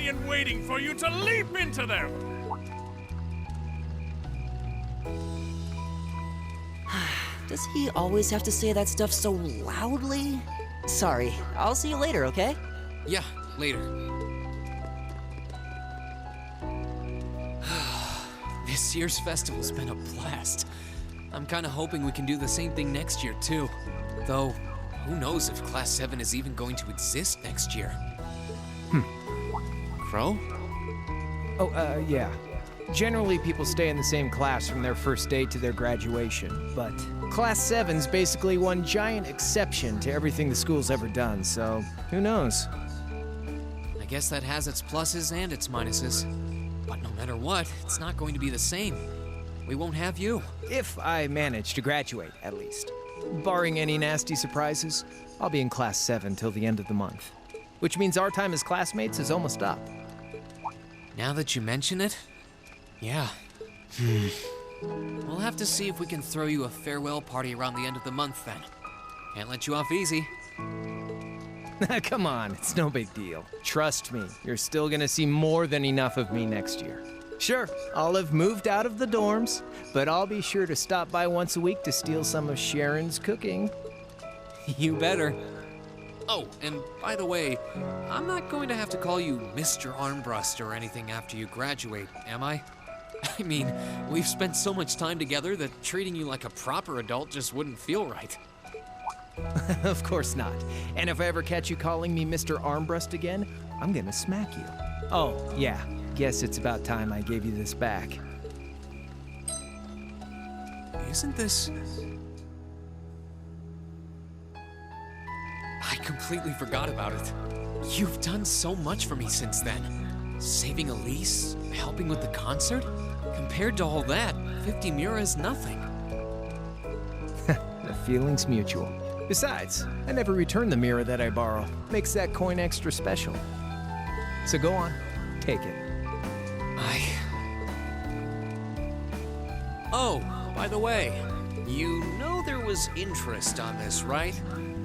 and waiting for you to leap into them! Does he always have to say that stuff so loudly? Sorry, I'll see you later, okay? Yeah, later. This year's festival's been a blast. I'm kinda hoping we can do the same thing next year, too. Though, who knows if Class 7 is even going to exist next year? Crow? Oh, yeah. Generally, people stay in the same class from their first day to their graduation, but Class 7's basically one giant exception to everything the school's ever done, so who knows? I guess that has its pluses and its minuses. But no matter what, it's not going to be the same. We won't have you. If I manage to graduate, at least. Barring any nasty surprises, I'll be in Class 7 till the end of the month. Which means our time as classmates is almost up. Now that you mention it, yeah. We'll have to see if we can throw you a farewell party around the end of the month then. Can't let you off easy. Come on, it's no big deal. Trust me, you're still gonna see more than enough of me next year. Sure, I'll have moved out of the dorms, but I'll be sure to stop by once a week to steal some of Sharon's cooking. You better. Oh, and by the way, I'm not going to have to call you Mr. Armbrust or anything after you graduate, am I? I mean, we've spent so much time together that treating you like a proper adult just wouldn't feel right. Of course not. And if I ever catch you calling me Mr. Armbrust again, I'm gonna smack you. Oh, yeah. Guess it's about time I gave you this back. Isn't this... I completely forgot about it. You've done so much for me since then. Saving Elise, helping with the concert. Compared to all that, 50 Mira is nothing. The feeling's mutual. Besides, I never return the mirror that I borrow. Makes that coin extra special. So go on, take it. Oh, by the way, you know there was interest on this, right?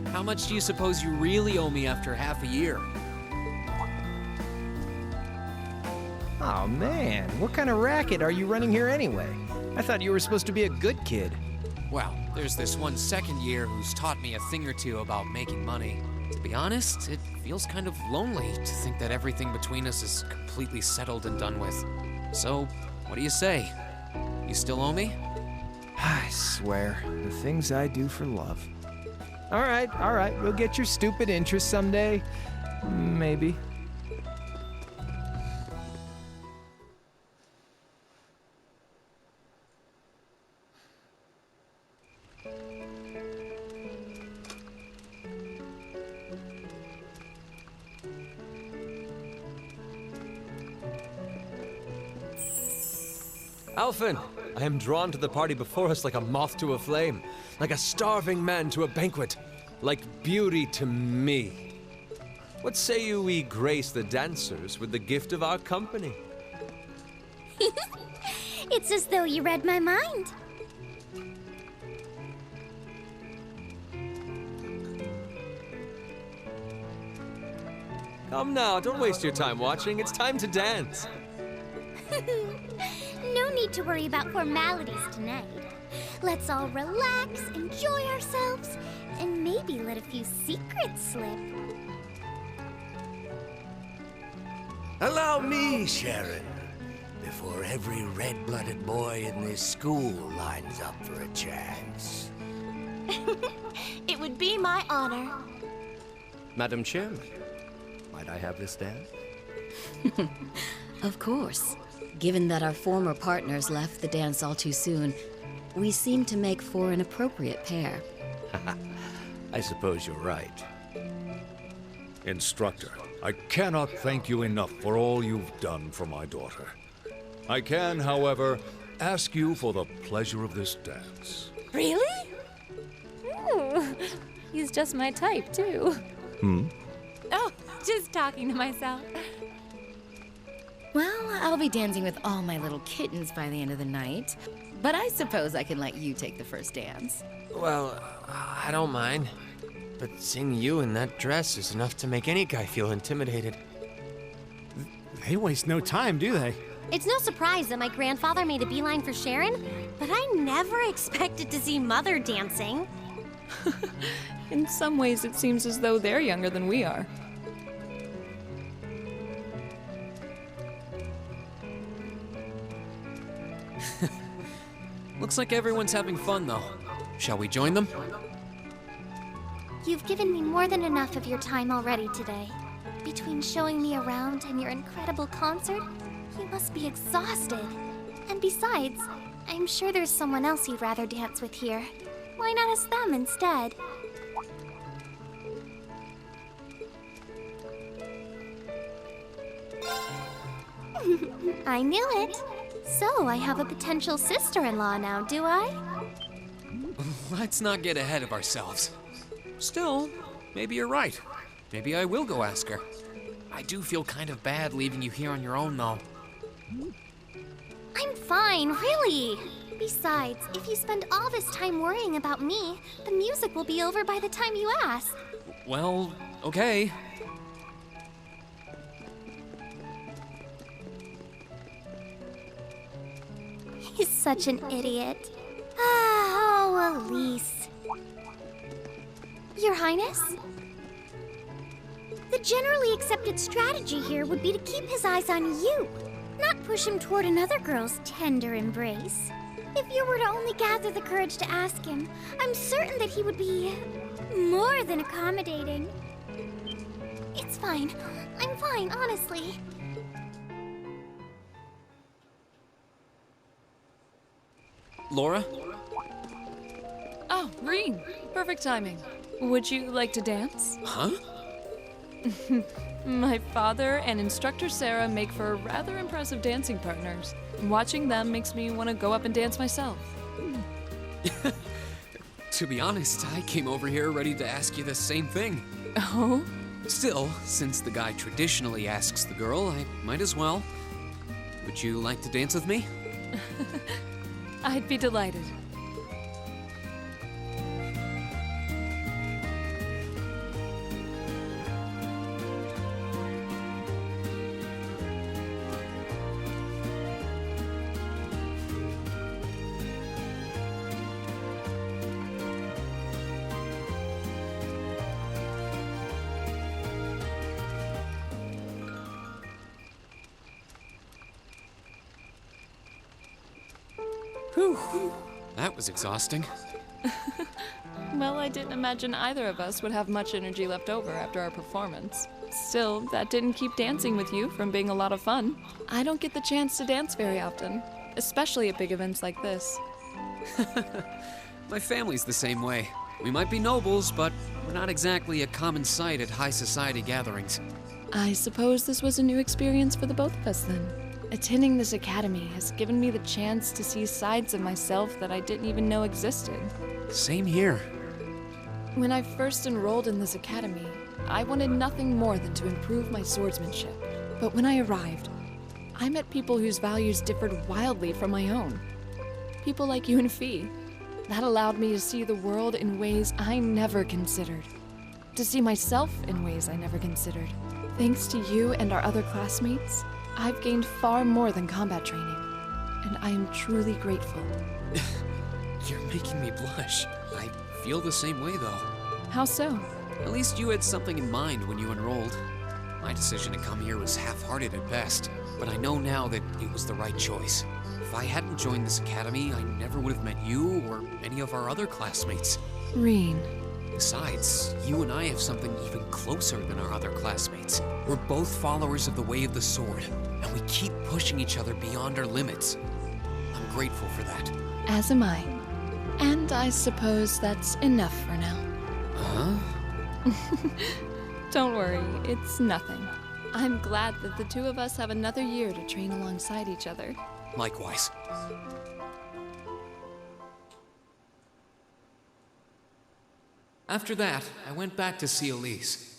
How much do you suppose you really owe me after half a year? Oh man, what kind of racket are you running here anyway? I thought you were supposed to be a good kid. Well, there's this one second year who's taught me a thing or two about making money. To be honest, it feels kind of lonely to think that everything between us is completely settled and done with. So, what do you say? You still owe me? I swear, the things I do for love. All right, we'll get your stupid interest someday. Maybe. Alphen, I am drawn to the party before us like a moth to a flame, like a starving man to a banquet, like beauty to me. What say you we grace the dancers with the gift of our company? It's as though you read my mind. Come now, don't waste your time watching. It's time to dance. No need to worry about formalities tonight. Let's all relax, enjoy ourselves, and maybe let a few secrets slip. Allow me, Sharon, before every red-blooded boy in this school lines up for a chance. It would be my honor. Madam Chairman, might I have this dance? Of course. Given that our former partners left the dance all too soon, we seem to make for an appropriate pair. I suppose you're right. Instructor, I cannot thank you enough for all you've done for my daughter. I can, however, ask you for the pleasure of this dance. Really? Ooh, he's just my type, too. Oh, just talking to myself. Well, I'll be dancing with all my little kittens by the end of the night. But I suppose I can let you take the first dance. Well, I don't mind. But seeing you in that dress is enough to make any guy feel intimidated. They waste no time, do they? It's no surprise that my grandfather made a beeline for Sharon, but I never expected to see Mother dancing. In some ways, it seems as though they're younger than we are. Looks like everyone's having fun, though. Shall we join them? You've given me more than enough of your time already today. Between showing me around and your incredible concert, you must be exhausted. And besides, I'm sure there's someone else you'd rather dance with here. Why not ask them instead? I knew it. So, I have a potential sister-in-law now, do I? Let's not get ahead of ourselves. Still, maybe you're right. Maybe I will go ask her. I do feel kind of bad leaving you here on your own, though. I'm fine, really. Besides, if you spend all this time worrying about me, the music will be over by the time you ask. Well, okay. He's such an idiot. Oh, Elise. Your Highness? The generally accepted strategy here would be to keep his eyes on you, not push him toward another girl's tender embrace. If you were to only gather the courage to ask him, I'm certain that he would be more than accommodating. It's fine. I'm fine, honestly. Laura? Oh, Reen. Perfect timing. Would you like to dance? Huh? My father and instructor Sarah make for rather impressive dancing partners. Watching them makes me want to go up and dance myself. To be honest, I came over here ready to ask you the same thing. Oh? Still, since the guy traditionally asks the girl, I might as well. Would you like to dance with me? I'd be delighted. Whew. That was exhausting. Well, I didn't imagine either of us would have much energy left over after our performance. Still, that didn't keep dancing with you from being a lot of fun. I don't get the chance to dance very often, especially at big events like this. My family's the same way. We might be nobles, but we're not exactly a common sight at high society gatherings. I suppose this was a new experience for the both of us then. Attending this academy has given me the chance to see sides of myself that I didn't even know existed. Same here. When I first enrolled in this academy, I wanted nothing more than to improve my swordsmanship. But when I arrived, I met people whose values differed wildly from my own. People like you and Fee. That allowed me to see the world in ways I never considered. To see myself in ways I never considered. Thanks to you and our other classmates, I've gained far more than combat training, and I am truly grateful. You're making me blush. I feel the same way, though. How so? At least you had something in mind when you enrolled. My decision to come here was half-hearted at best, but I know now that it was the right choice. If I hadn't joined this academy, I never would have met you or any of our other classmates. Reen. Besides, you and I have something even closer than our other classmates. We're both followers of the way of the sword, and we keep pushing each other beyond our limits. I'm grateful for that. As am I. And I suppose that's enough for now. Huh? Don't worry, it's nothing. I'm glad that the two of us have another year to train alongside each other. Likewise. After that, I went back to see Elise.